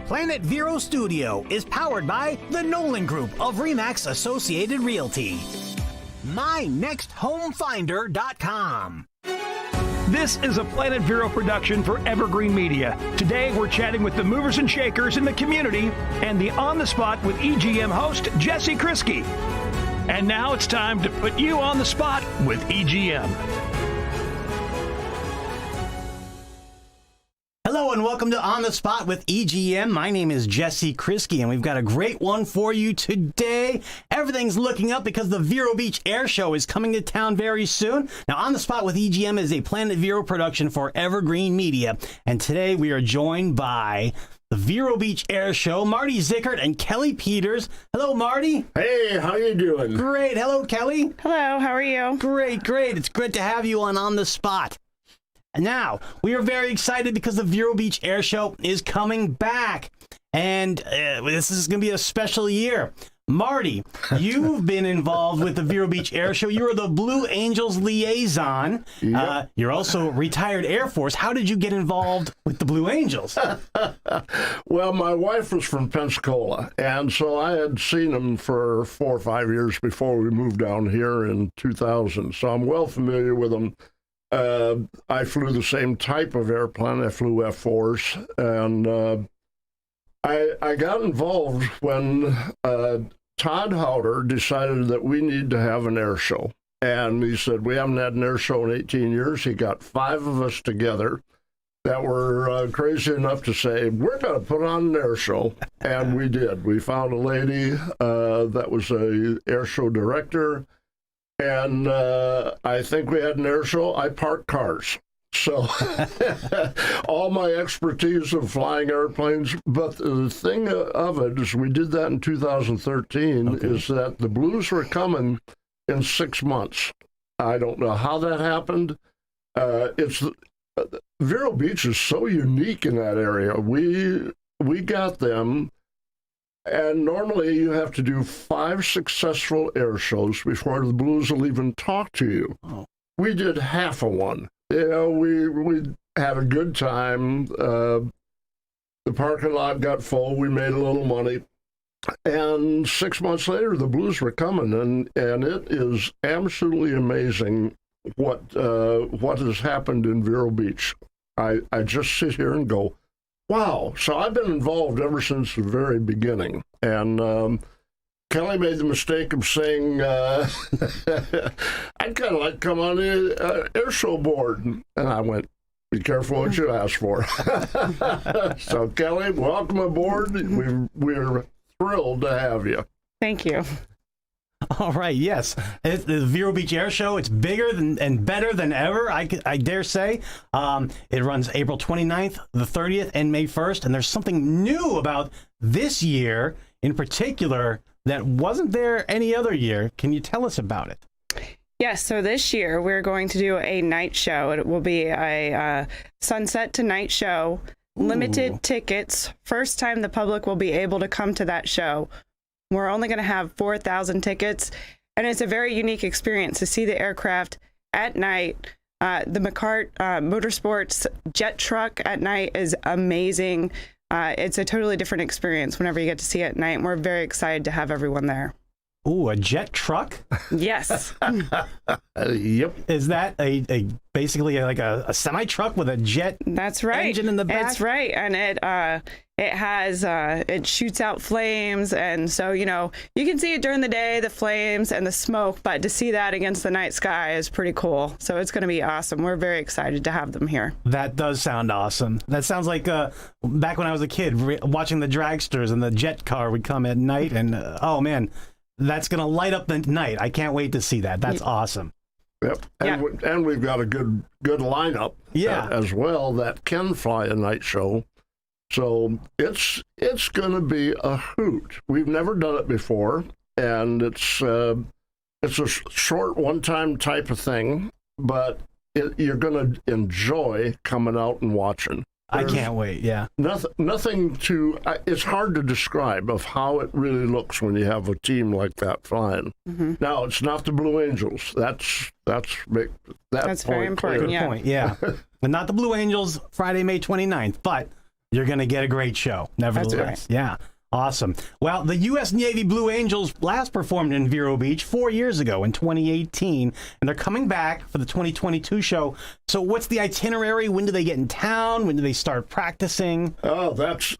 Planet Vero Studio is powered by the Nolan Group of RE/MAX Associated Realty. MyNextHomeFinder.com. This is a Planet Vero production for Evergreen Media. Today, we're chatting with the movers and shakers in the community and the On the Spot with EGM host Jesse Krisky. And now it's time to put you on the spot with EGM. Hello and welcome to On the Spot with EGM. My name is Jesse Krisky and we've got a great one for you today. Everything's looking up because the Vero Beach Air Show is coming to town very soon. Now, On the Spot with EGM is a Planet Vero production for Evergreen Media. And today we are joined by the Vero Beach Air Show, Marty Zickert and Kelly Peters. Hello, Marty. Hey, how you doing? Great. Hello, Kelly. Hello, how are you? Great. It's good to have you on the Spot. Now, we are very excited because the Vero Beach Air Show is coming back. And this is going to be a special year. Marty, you've been involved with the Vero Beach Air Show. You are the Blue Angels liaison. Yep. You're also retired Air Force. How did you get involved with the Blue Angels? Well, my wife was from Pensacola, and so I had seen them for 4 or 5 years before we moved down here in 2000. So I'm well familiar with them. I flew the same type of airplane. I flew F-4s, and I got involved when Todd Howder decided that we need to have an air show. And he said, we haven't had an air show in 18 years. He got 5 of us together that were crazy enough to say, we're going to put on an air show. And we did. We found a lady that was a air show director. And I think we had an air show. I parked cars. So all my expertise of flying airplanes. But the thing of it is we did that in 2013, is that the Blues were coming in 6 months. I don't know how that happened. Vero Beach is so unique in that area. We got them. And normally you have to do 5 successful air shows before the Blues will even talk to you. Oh. We did half of one. You know, we had a good time. The parking lot got full. We made a little money. And 6 months later, the Blues were coming. And it is absolutely amazing what has happened in Vero Beach. I just sit here and go, wow. So I've been involved ever since the very beginning. And Kelly made the mistake of saying, I'd kind of like to come on the air show board. And I went, be careful what you ask for. So Kelly, welcome aboard. We're thrilled to have you. Thank you. All right, yes. It's the Vero Beach Air Show. It's bigger and better than ever, I dare say. It runs April 29th, the 30th, and May 1st. And there's something new about this year in particular that wasn't there any other year. Can you tell us about it? Yes, so this year we're going to do a night show. It will be a sunset to night show, limited tickets. First time the public will be able to come to that show. We're only going to have 4,000 tickets, and it's a very unique experience to see the aircraft at night. The McCart Motorsports jet truck at night is amazing. It's a totally different experience whenever you get to see it at night, and we're very excited to have everyone there. Ooh, a jet truck? Yes. Yep. Is that a basically like a semi-truck with a jet That's right. engine in the back? That's right. And it has it shoots out flames, and so you can see it during the day, the flames and the smoke, but to see that against the night sky is pretty cool. So it's going to be awesome. We're very excited to have them here. That does sound awesome. That sounds like back when I was a kid watching the dragsters, and the jet car would come at night, and oh man, that's going to light up the night. I can't wait to see that. That's awesome. Yep. And we've got a good lineup as well that can fly a night show. So it's going to be a hoot. We've never done it before, and it's a short one-time type of thing, but you're going to enjoy coming out and watching. I can't wait, yeah. Nothing to, it's hard to describe of how it really looks when you have a team like that flying. Mm-hmm. Now, it's not the Blue Angels. That's very important, Good point, yeah. But not the Blue Angels Friday, May 29th, but You're going to get a great show, nevertheless. Yeah. Awesome. Well, the U.S. Navy Blue Angels last performed in Vero Beach 4 years ago in 2018, and they're coming back for the 2022 show. So what's the itinerary? When do they get in town? When do they start practicing? Oh, that's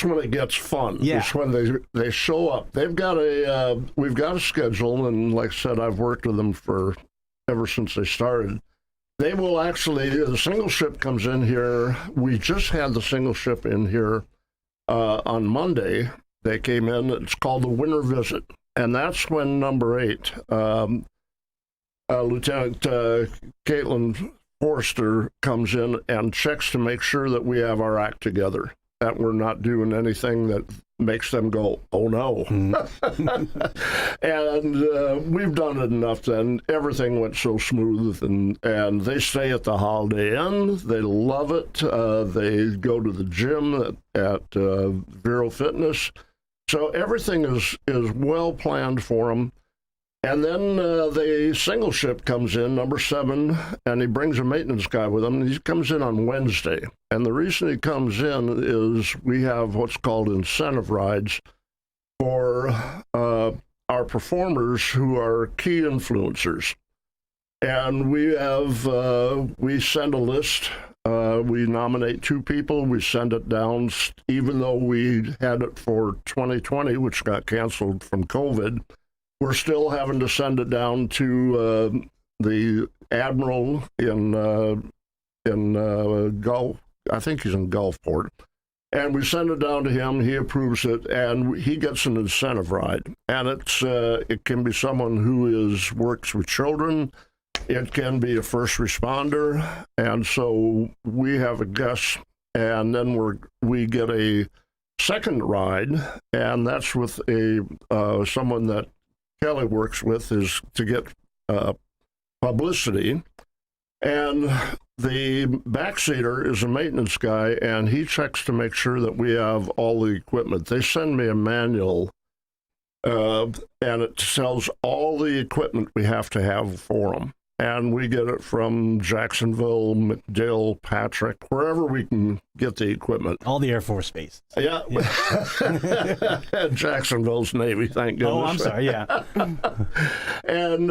when it gets fun. Yeah. It's when they show up. We've got a schedule, and like I said, I've worked with them ever since they started. They will actually, the single ship comes in here. We just had the single ship in here on Monday. They came in. It's called the Winter Visit, and that's when number 8, Lieutenant Caitlin Forrester, comes in and checks to make sure that we have our act together, that we're not doing anything that makes them go, oh no. And we've done it enough then. Everything went so smooth, and they stay at the Holiday Inn. They love it. They go to the gym at Vero Fitness. So everything is well planned for them. And then the single ship comes in, number 7, and he brings a maintenance guy with him. He comes in on Wednesday. And the reason he comes in is we have what's called incentive rides for our performers who are key influencers. And we send a list. We nominate 2 people. We send it down, even though we had it for 2020, which got canceled from COVID. We're still having to send it down to the admiral in Gulf. I think he's in Gulfport, and we send it down to him. He approves it, and he gets an incentive ride. And it can be someone who works with children. It can be a first responder, and so we have a guest, and then we get a second ride, and that's with someone that Kelly works with, is to get publicity. And the backseater is a maintenance guy, and he checks to make sure that we have all the equipment. They send me a manual, and it tells all the equipment we have to have for them. And we get it from Jacksonville, McDill, Patrick, wherever we can get the equipment. All the Air Force bases. Yeah. Jacksonville's Navy, thank goodness. Oh, I'm sorry, yeah. And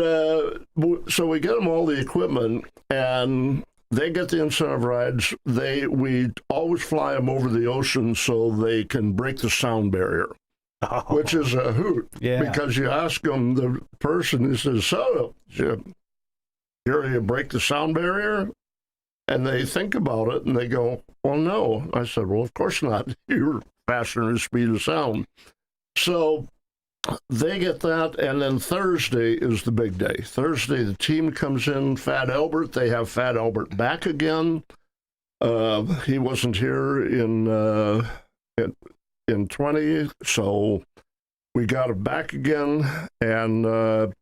so we get them all the equipment, and they get the incentive rides. We always fly them over the ocean so they can break the sound barrier. Oh. Which is a hoot. Yeah. Because you ask them, the person who says, so, here you break the sound barrier? And they think about it, and they go, well, no. I said, well, of course not. You're faster than the speed of sound. So they get that, and then Thursday is the big day. Thursday, the team comes in, Fat Albert. They have Fat Albert back again. He wasn't here in 20, so we got him back again, and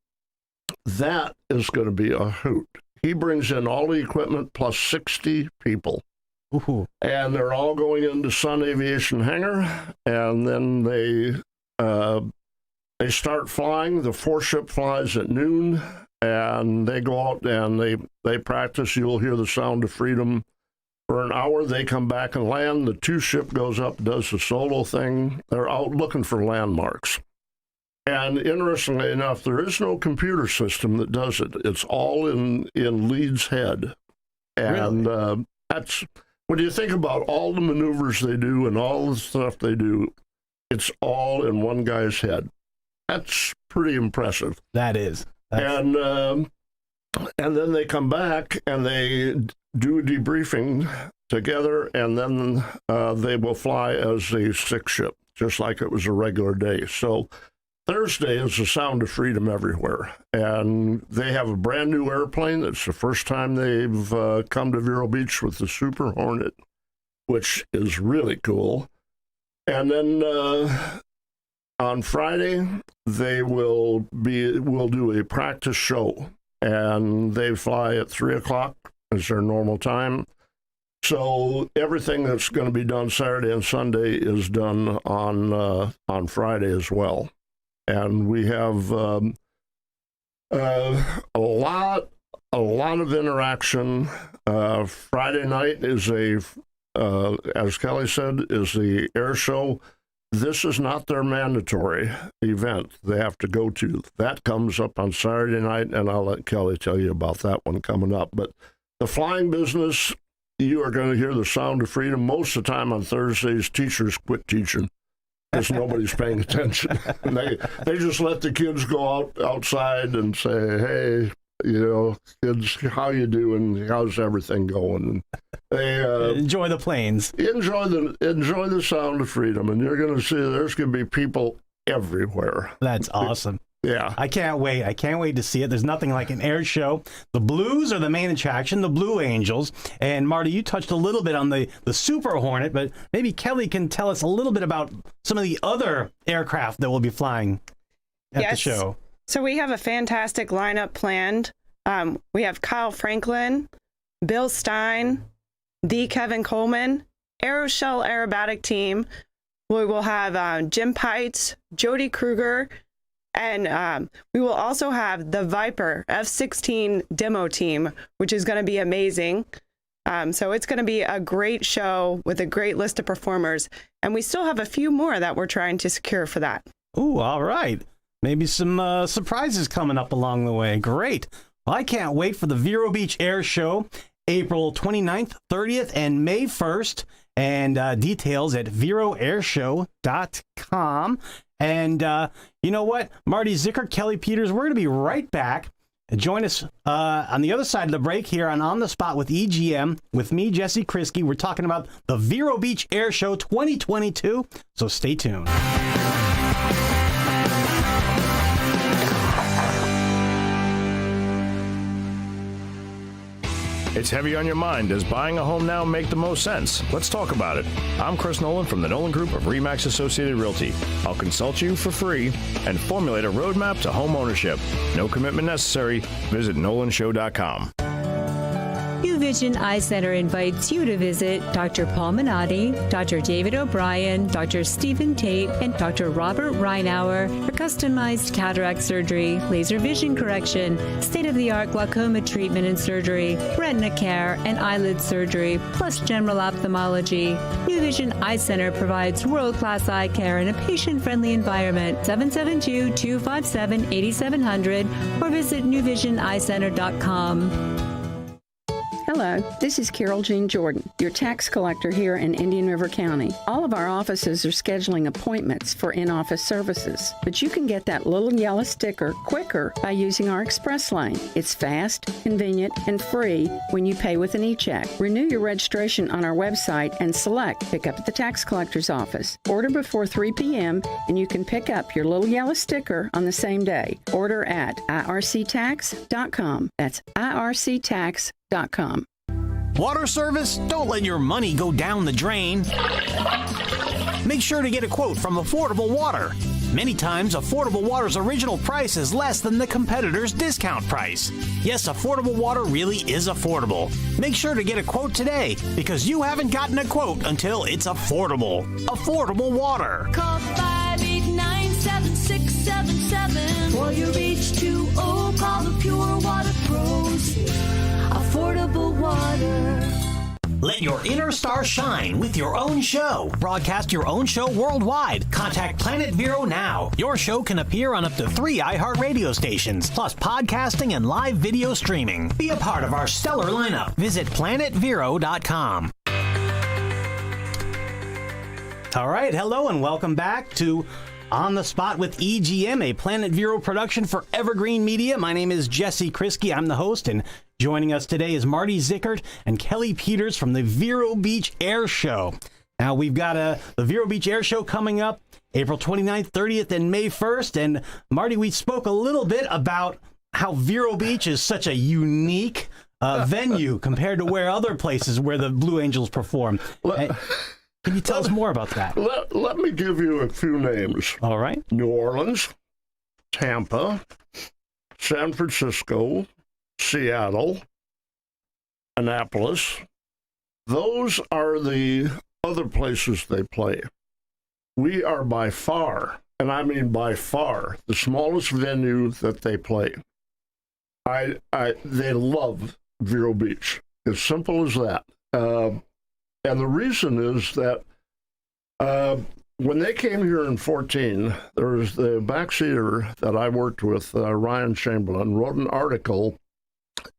that is going to be a hoot. He brings in all the equipment plus 60 people. Ooh. And they're all going into Sun Aviation Hangar, and then they start flying. The 4-ship flies at noon, and they go out and they practice. You'll hear the sound of freedom for an hour. They come back and land. The 2-ship goes up, does the solo thing. They're out looking for landmarks. And interestingly enough, there is no computer system that does it. It's all in Lee's head. And really? That's, when you think about all the maneuvers they do and all the stuff they do, it's all in one guy's head. That's pretty impressive. That is. And then they come back and they do a debriefing together, and then they will fly as a 6-ship, just like it was a regular day. So Thursday is the sound of freedom everywhere, and they have a brand new airplane. It's the first time they've come to Vero Beach with the Super Hornet, which is really cool. And then on Friday, we'll do a practice show, and they fly at 3:00 is their normal time. So everything that's going to be done Saturday and Sunday is done on Friday as well. And we have a lot of interaction. Friday night is a as Kelly said, is the air show. This is not their mandatory event they have to go to. That comes up on Saturday night, and I'll let Kelly tell you about that one coming up. But the flying business, you are going to hear the sound of freedom. Most of the time on Thursdays, teachers quit teaching because nobody's paying attention. And they just let the kids go outside and say, hey, kids, how you doing? How's everything going? And they enjoy the planes. Enjoy the sound of freedom, and you're going to see there's going to be people everywhere. That's awesome. Yeah. I can't wait. I can't wait to see it. There's nothing like an air show. The Blues are the main attraction, the Blue Angels. And Marty, you touched a little bit on the Super Hornet, but maybe Kelly can tell us a little bit about some of the other aircraft that will be flying at the show. So we have a fantastic lineup planned. We have Kyle Franklin, Bill Stein, the Kevin Coleman, Aeroshell Aerobatic Team. We will have Jim Pites, Jody Kruger, and we will also have the Viper F-16 demo team, which is going to be amazing. So it's going to be a great show with a great list of performers. And we still have a few more that we're trying to secure for that. Ooh, all right. Maybe some surprises coming up along the way. Great. Well, I can't wait for the Vero Beach Air Show, April 29th, 30th, and May 1st. And details at veroairshow.com. And you know what? Marty Zickert, Kelly Peters, we're going to be right back. Join us on the other side of the break here on the Spot with EGM with me, Jesse Krisky. We're talking about the Vero Beach Air Show 2022. So stay tuned. It's heavy on your mind. Does buying a home now make the most sense? Let's talk about it. I'm Chris Nolan from the Nolan Group of RE/MAX Associated Realty. I'll consult you for free and formulate a roadmap to home ownership. No commitment necessary. Visit nolanshow.com. Vision Eye Center invites you to visit Dr. Paul Minotti, Dr. David O'Brien, Dr. Stephen Tate, and Dr. Robert Reinauer for customized cataract surgery, laser vision correction, state-of-the-art glaucoma treatment and surgery, retina care, and eyelid surgery, plus general ophthalmology. New Vision Eye Center provides world-class eye care in a patient-friendly environment. 772-257-8700 or visit newvisioneyecenter.com. Hello, this is Carol Jean Jordan, your tax collector here in Indian River County. All of our offices are scheduling appointments for in-office services, but you can get that little yellow sticker quicker by using our Express Lane. It's fast, convenient, and free when you pay with an e-check. Renew your registration on our website and select Pick Up at the Tax Collector's Office. Order before 3 p.m. and you can pick up your little yellow sticker on the same day. Order at irctax.com. That's irctax.com. Water service? Don't let your money go down the drain. Make sure to get a quote from Affordable Water. Many times, Affordable Water's original price is less than the competitor's discount price. Yes, Affordable Water really is affordable. Make sure to get a quote today, because you haven't gotten a quote until it's affordable. Affordable Water. Call 589-7677. For your H2O, call the Pure Water Pros. Affordable water. Let your inner star shine with your own show. Broadcast your own show worldwide. Contact Planet Vero now. Your show can appear on up to 3 iHeartRadio stations, plus podcasting and live video streaming. Be a part of our stellar lineup. Visit planetvero.com. All right, hello and welcome back to On the Spot with EGM, a Planet Vero production for Evergreen Media. My name is Jesse Krisky. I'm the host, and joining us today is Marty Zickert and Kelly Peters from the Vero Beach Air Show. Now, we've got the Vero Beach Air Show coming up April 29th, 30th, and May 1st. And Marty, we spoke a little bit about how Vero Beach is such a unique venue compared to where other places where the Blue Angels perform. Can you tell us more about that? Let me give you a few names. All right. New Orleans, Tampa, San Francisco, Seattle, Annapolis. Those are the other places they play. We are by far, and I mean by far, the smallest venue that they play. They love Vero Beach. As simple as that. And the reason is that when they came here in 14, there was the backseater that I worked with, Ryan Chamberlain, wrote an article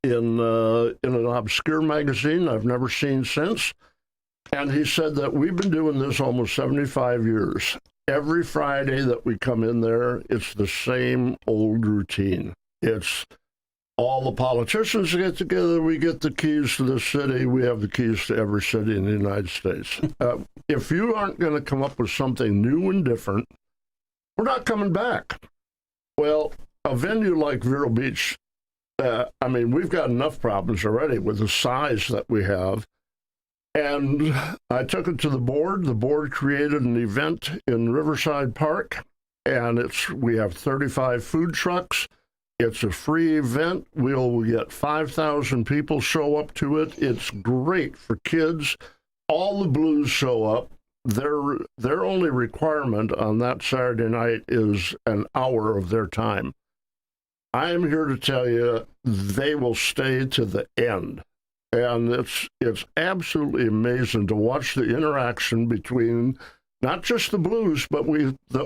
in an obscure magazine I've never seen since. And he said that we've been doing this almost 75 years. Every Friday that we come in there, it's the same old routine. It's all the politicians get together, we get the keys to the city, we have the keys to every city in the United States. If you aren't going to come up with something new and different, we're not coming back. Well, a venue like Vero Beach, I mean, we've got enough problems already with the size that we have. And I took it to the board. The board created an event in Riverside Park, and we have 35 food trucks. It's a free event. We'll get 5,000 people show up to it. It's great for kids. All the Blues show up. Their only requirement on that Saturday night is an hour of their time. I am here to tell you they will stay to the end. And it's absolutely amazing to watch the interaction between not just the Blues, but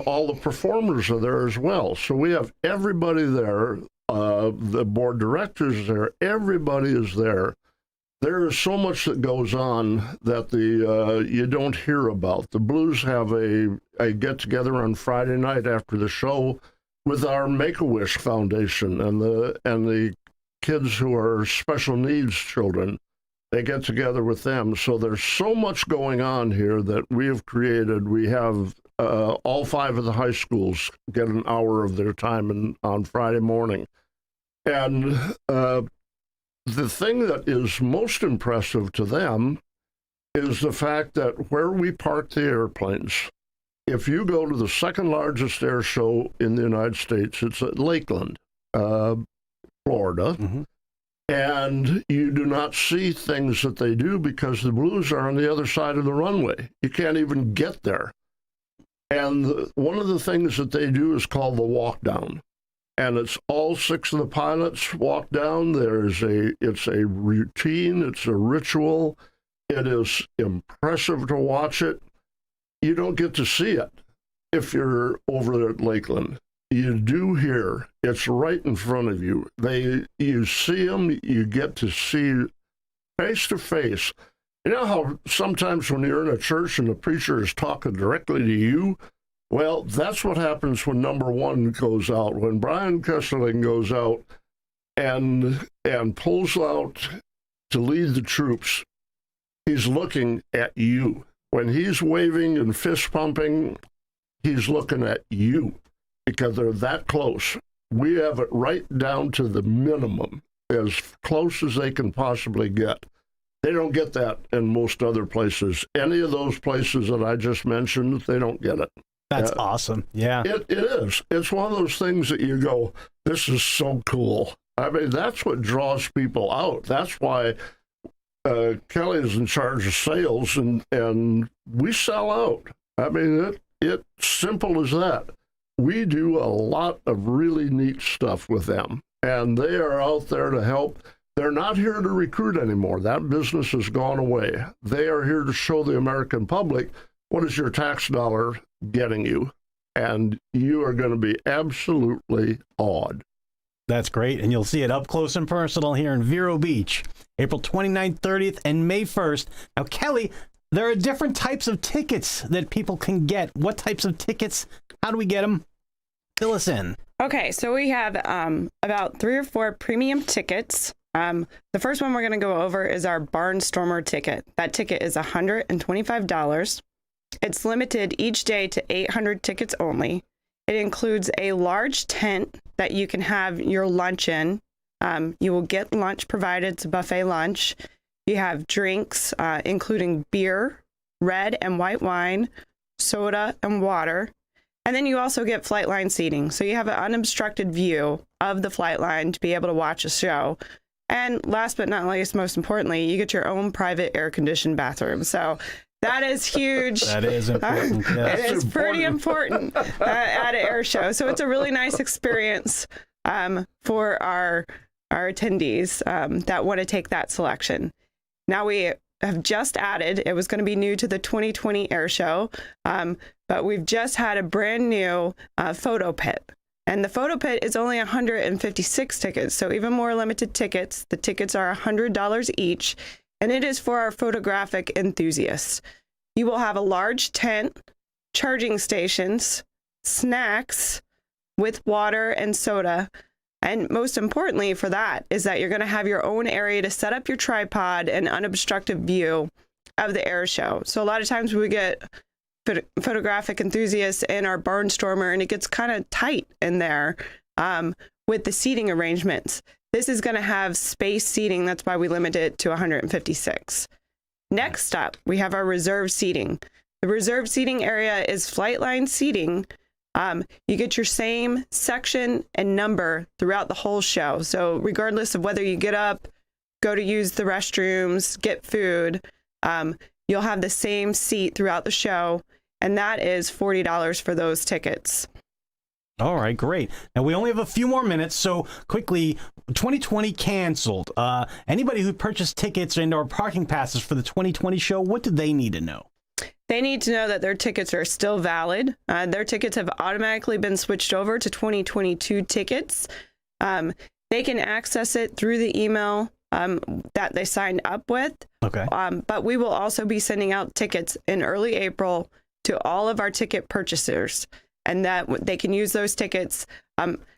all the performers are there as well. So we have everybody there, the board directors there, everybody is there. There is so much that goes on that you don't hear about. The Blues have a get-together on Friday night after the show with our Make-A-Wish Foundation and the kids who are special needs children. They get together with them. So there's so much going on here that we have created. We have all 5 of the high schools get an hour of their time on Friday morning. And the thing that is most impressive to them is the fact that where we park the airplanes, if you go to the second largest air show in the United States, it's at Lakeland, Florida. Mm-hmm. And you do not see things that they do because the Blues are on the other side of the runway. You can't even get there. And one of the things that they do is called the walk down. And it's all 6 of the pilots walk down. It's a routine. It's a ritual. It is impressive to watch it. You don't get to see it if you're over there at Lakeland. You do here. It's right in front of you. You see them. You get to see face to face. You know how sometimes when you're in a church and the preacher is talking directly to you? Well, that's what happens when number 1 goes out. When Brian Kesseling goes out and pulls out to lead the troops, he's looking at you. When he's waving and fist pumping, he's looking at you because they're that close. We have it right down to the minimum, as close as they can possibly get. They don't get that in most other places. Any of those places that I just mentioned, they don't get it. That's awesome. Yeah. It is. It's one of those things that you go, this is so cool. I mean, that's what draws people out. That's why Kelly is in charge of sales, and we sell out. I mean, it's simple as that. We do a lot of really neat stuff with them, and they are out there to help. They're not here to recruit anymore. That business has gone away. They are here to show the American public what is your tax dollar getting you, and you are going to be absolutely awed. That's great, and you'll see it up close and personal here in Vero Beach, April 29th, 30th, and May 1st. Now, Kelly, there are different types of tickets that people can get. What types of tickets? How do we get them? Fill us in. Okay, so we have about 3 or 4 premium tickets. The first one we're going to go over is our Barnstormer ticket. That ticket is $125. It's limited each day to 800 tickets only. It includes a large tent that you can have your lunch in. You will get lunch provided. It's a buffet lunch. You have drinks, including beer, red and white wine, soda, and water. And then you also get flight line seating. So you have an unobstructed view of the flight line to be able to watch a show. And last but not least, most importantly, you get your own private air-conditioned bathroom. So that is huge. That is important. Yes. It is pretty important at an air show. So it's a really nice experience for our attendees that want to take that selection. Now we have just added, it was going to be new to the 2020 air show, but we've just had a brand new photo pit. And the photo pit is only 156 tickets, so even more limited tickets. The tickets are $100 each, and it is for our photographic enthusiasts. You will have a large tent, charging stations, snacks with water and soda. And most importantly for that is that you're going to have your own area to set up your tripod and unobstructed view of the air show. So a lot of times we get photographic enthusiasts in our barnstormer and it gets kind of tight in there with the seating arrangements. This is going to have space seating. That's why we limit it to 156. Next up, we have our reserve seating. The reserve seating area is flight line seating. You get your same section and number throughout the whole show. So regardless of whether you get up, go to use the restrooms, get food, you'll have the same seat throughout the show. And that is $40 for those tickets. All right, great. Now, we only have a few more minutes, so quickly, 2020 canceled. Anybody who purchased tickets and or parking passes for the 2020 show, what do they need to know? They need to know that their tickets are still valid. Their tickets have automatically been switched over to 2022 tickets. They can access it through the email that they signed up with. Okay. But we will also be sending out tickets in early April to all of our ticket purchasers, and that they can use those tickets.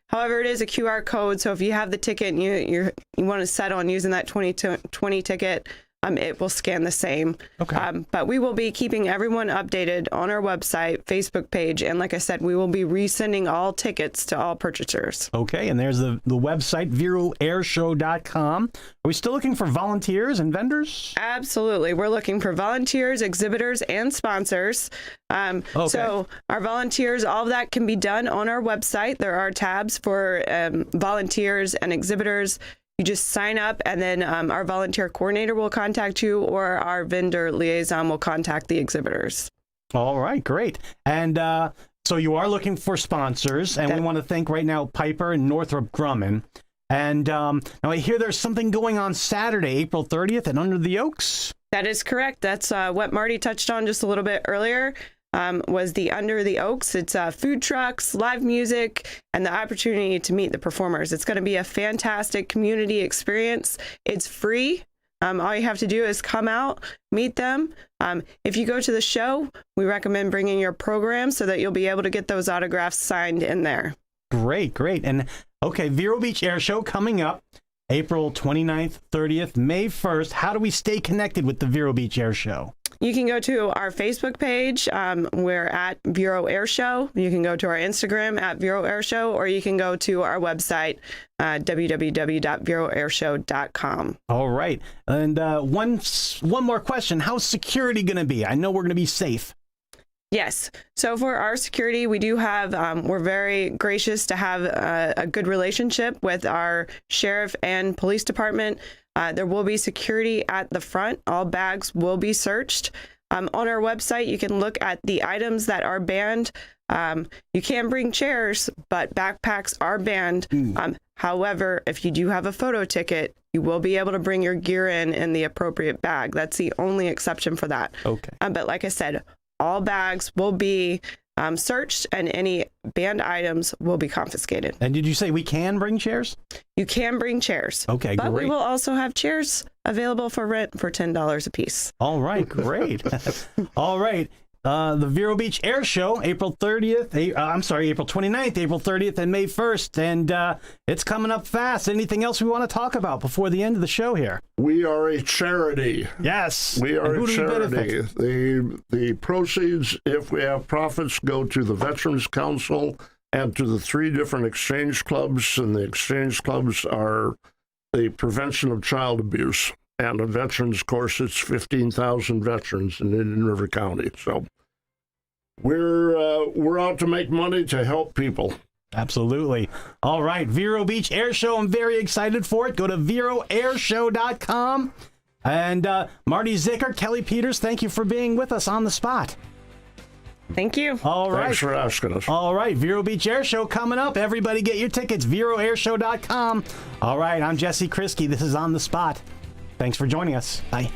However, it is a QR code, so if you have the ticket and you want to settle on using that 2020 ticket, it will scan the same. Okay. But we will be keeping everyone updated on our website, Facebook page, and like I said, we will be resending all tickets to all purchasers. Okay, and there's the website, VeroAirShow.com. Are we still looking for volunteers and vendors? Absolutely. We're looking for volunteers, exhibitors, and sponsors. Okay. So our volunteers, all of that can be done on our website. There are tabs for volunteers and exhibitors. You just sign up, and then our volunteer coordinator will contact you, or our vendor liaison will contact the exhibitors. All right, great. And so you are looking for sponsors, and we want to thank right now Piper and Northrop Grumman. And now I hear there's something going on Saturday, April 30th at Under the Oaks. That is correct. That's what Marty touched on just a little bit earlier. Was the Under the Oaks. It's food trucks, live music, and the opportunity to meet the performers. It's going to be a fantastic community experience. It's free. All you have to do is come out, meet them. If you go to the show, we recommend bringing your program so that you'll be able to get those autographs signed in there. Great, great. And okay, Vero Beach Air Show coming up April 29th, 30th, May 1st. How do we stay connected with the Vero Beach Air Show? You can go to our Facebook page. We're at Vero Air Show. You can go to our Instagram at Vero Air Show, or you can go to our website, www.veroairshow.com. All right. And one more question. How's security going to be? I know we're going to be safe. Yes. So for our security, we do have, we're very gracious to have a good relationship with our sheriff and police department. There will be security at the front. All bags will be searched. On our website, you can look at the items that are banned. You can bring chairs, but backpacks are banned. However, if you do have a photo ticket, you will be able to bring your gear in the appropriate bag. That's the only exception for that. Okay. But like I said, all bags will be searched, and any banned items will be confiscated. And did you say we can bring chairs? You can bring chairs. Okay, but great. we will also have chairs available for rent for $10 a piece. All right, great. All right. The Vero Beach Air Show, April 29th, April 30th, and May 1st. And it's coming up fast. Anything else we want to talk about before the end of the show here? We are a charity. Yes. We are And who a do we charity. benefit? The proceeds, if we have profits, go to the Veterans Council and to the 3 different exchange clubs. And the exchange clubs are the prevention of child abuse. And the veterans, of course, it's 15,000 veterans in Indian River County. So we're out to make money to help people. Absolutely. All right. Vero Beach Air Show. I'm very excited for it. Go to VeroAirShow.com. And Marty Zicker, Kelly Peters, thank you for being with us on the spot. Thank you. All right. Thanks for asking us. All right. Vero Beach Air Show coming up. Everybody get your tickets. VeroAirShow.com. All right. I'm Jesse Krisky. This is On the Spot. Thanks for joining us. Bye.